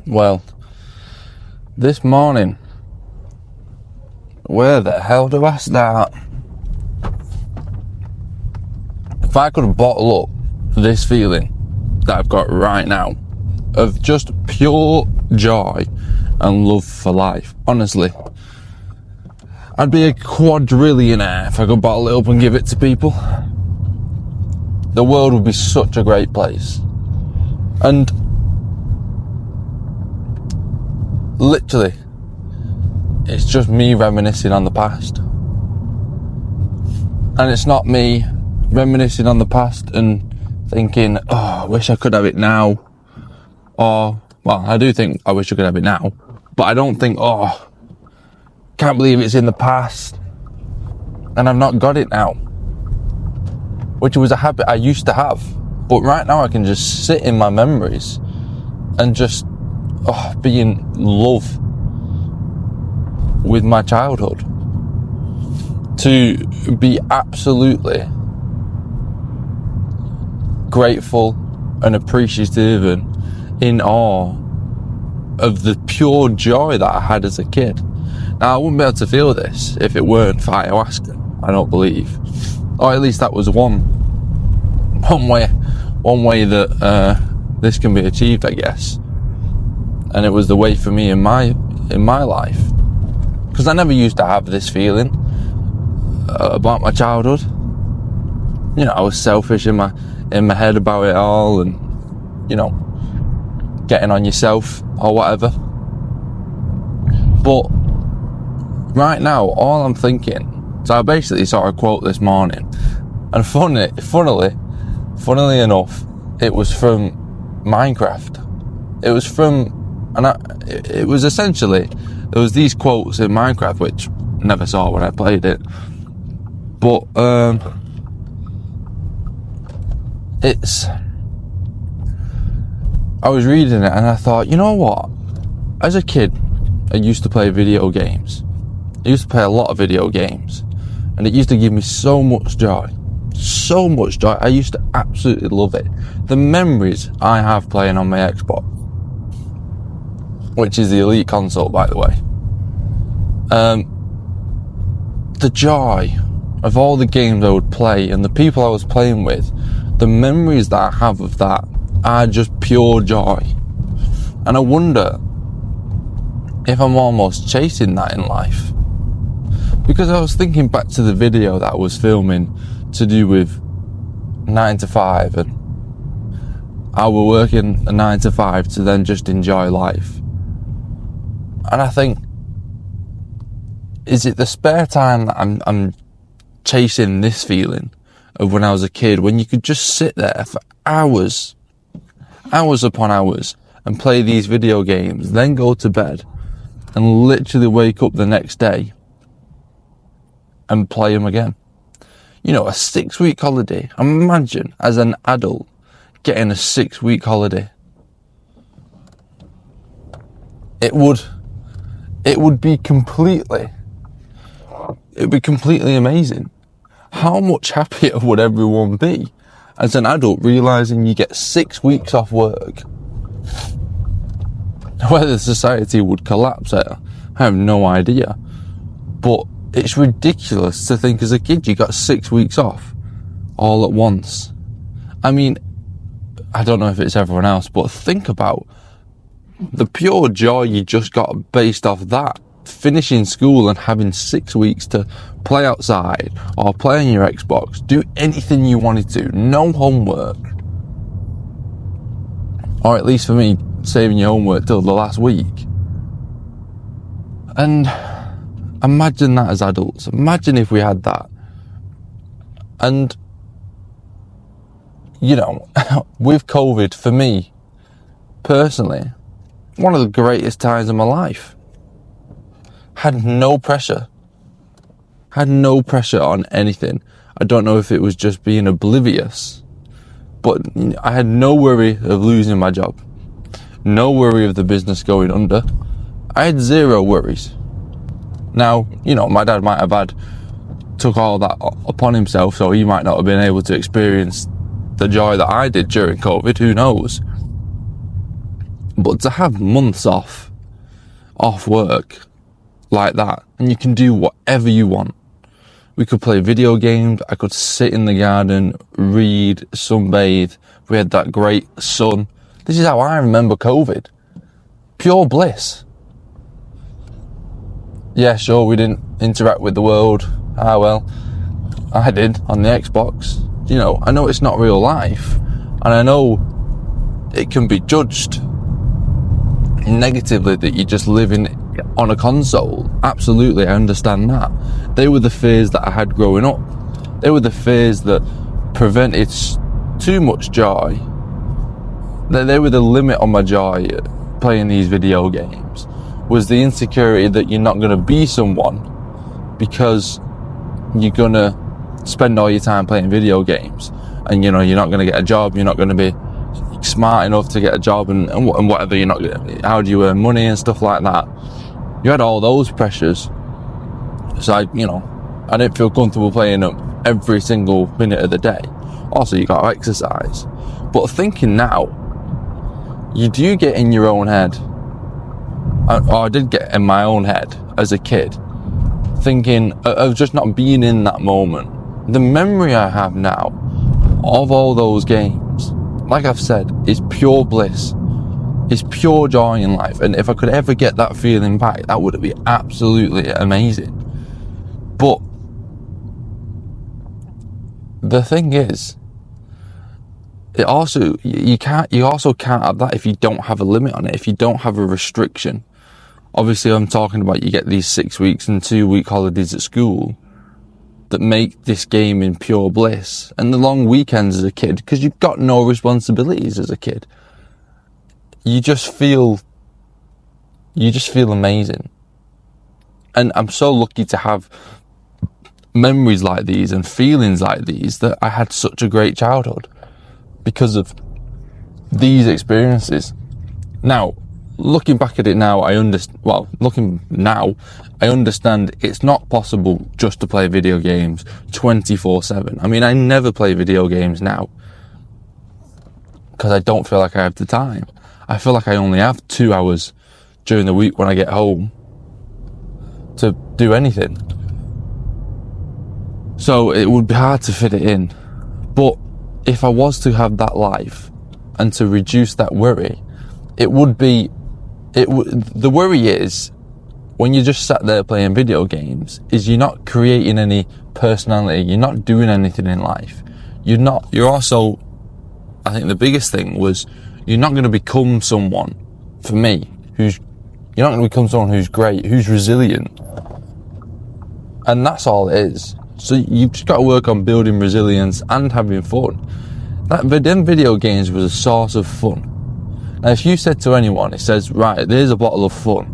Well, this morning, where the hell do I start? If I could bottle up this feeling that I've got right now of just pure joy and love for life, honestly, I'd be a quadrillionaire if I could bottle it up and give it to people. The world would be such a great place. And literally, it's just me reminiscing on the past. And it's not me reminiscing on the past and thinking, oh, I wish I could have it now. Or, well, I do think I wish I could have it now. But I don't think, oh, can't believe it's in the past and I've not got it now. Which was a habit I used to have. But right now I can just sit in my memories and just be in love with my childhood. To be absolutely grateful and appreciative and in awe of the pure joy that I had as a kid. Now, I wouldn't be able to feel this if it weren't for ayahuasca, I don't believe. Or at least that was one way that this can be achieved, I guess. And it was the way for me in my life. Because I never used to have this feeling about my childhood. You know, I was selfish in my head about it all, and you know, getting on yourself or whatever. But right now, all I'm thinking, so I basically saw a quote this morning, and funnily enough, it was from Minecraft. It was from, it was essentially, there was these quotes in Minecraft, which I never saw when I played it, but I was reading it and I thought, you know what? As a kid, I used to play video games. I used to play a lot of video games, and it used to give me so much joy. So much joy. I used to absolutely love it. The memories I have playing on my Xbox, which is the Elite console, by the way. The joy of all the games I would play and the people I was playing with, the memories that I have of that are just pure joy. And I wonder if I'm almost chasing that in life. Because I was thinking back to the video that I was filming to do with 9 to 5, and I were working a 9 to 5 to then just enjoy life. And I think, is it the spare time that I'm chasing this feeling of when I was a kid, when you could just sit there for hours upon hours and play these video games, then go to bed and literally wake up the next day and play them again. You know, a 6-week holiday. Imagine as an adult getting a 6-week holiday. It would be completely amazing. How much happier would everyone be as an adult realising you get 6 weeks off work? Whether society would collapse, I have no idea. But it's ridiculous to think as a kid you got 6 weeks off all at once. I mean, I don't know if it's everyone else, but think about the pure joy you just got based off that. Finishing school and having 6 weeks to play outside or play on your Xbox, do anything you wanted to, no homework. Or at least for me, saving your homework till the last week. And imagine that as adults. Imagine if we had that. And, you know, with COVID, for me, personally, one of the greatest times of my life. Had no pressure. Had no pressure on anything. I don't know if it was just being oblivious, but I had no worry of losing my job. No worry of the business going under. I had zero worries. Now, you know, my dad might have took all that upon himself, so he might not have been able to experience the joy that I did during COVID, who knows. But to have months off work like that, and you can do whatever you want. We could play video games, I could sit in the garden, read, sunbathe, we had that great sun. This is how I remember COVID. Pure bliss. Yeah, sure, we didn't interact with the world. Ah, well, I did on the Xbox. You know, I know it's not real life, and I know it can be judged negatively that you're just living on a console. Absolutely, I understand that. They were the fears that I had growing up. They were the fears that prevented too much joy. They were the limit on my joy playing these video games. Was the insecurity that you're not going to be someone because you're going to spend all your time playing video games, and you know you're not going to get a job, you're not going to be smart enough to get a job, and whatever, you're not. How do you earn money and stuff like that? You had all those pressures, so I didn't feel comfortable playing them every single minute of the day. Also, you got to exercise. But thinking now, you do get in your own head. I did get in my own head as a kid, thinking of just not being in that moment. The memory I have now of all those games, like I've said, is pure bliss. It's pure joy in life. And if I could ever get that feeling back, that would be absolutely amazing. But the thing is, you also can't have that if you don't have a limit on it, if you don't have a restriction. Obviously, I'm talking about you get these 6 weeks and 2 week holidays at school that make this game in pure bliss, and the long weekends as a kid, because you've got no responsibilities as a kid. You just feel amazing. And I'm so lucky to have memories like these and feelings like these, that I had such a great childhood because of these experiences. Now, looking back at it now, I understand it's not possible just to play video games 24/7. I mean, I never play video games now because I don't feel like I have the time. I feel like I only have 2 hours during the week when I get home to do anything. So it would be hard to fit it in. But if I was to have that life and to reduce that worry, the worry is, when you're just sat there playing video games, is you're not creating any personality, you're not doing anything in life. You're also, I think the biggest thing was, you're not going to become someone, for me, you're not going to become someone who's great, who's resilient. And that's all it is. So you've just got to work on building resilience and having fun. Them video games was a source of fun. Now, if you said to anyone, it says, right, there's a bottle of fun,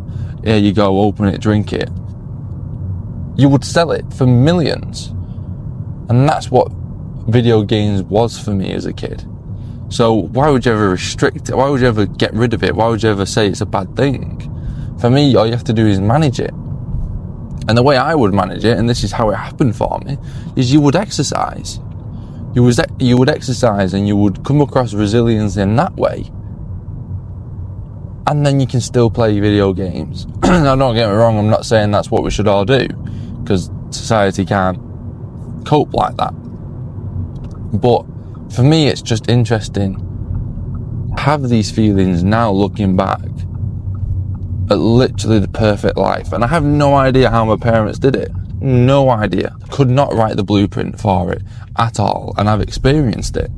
here you go, open it, drink it, you would sell it for millions. And that's what video games was for me as a kid. So why would you ever restrict it? Why would you ever get rid of it? Why would you ever say it's a bad thing? For me, all you have to do is manage it. And the way I would manage it, and this is how it happened for me, is you would exercise. You would exercise, and you would come across resilience in that way. And then you can still play video games. Now, don't get me wrong, I'm not saying that's what we should all do, because society can't cope like that. But for me, it's just interesting to have these feelings now, looking back at literally the perfect life. And I have no idea how my parents did it. No idea. Could not write the blueprint for it at all. And I've experienced it.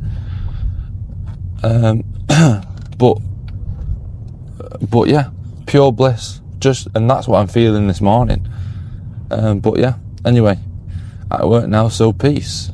But yeah, pure bliss. And that's what I'm feeling this morning. But yeah, anyway, at work now, so peace.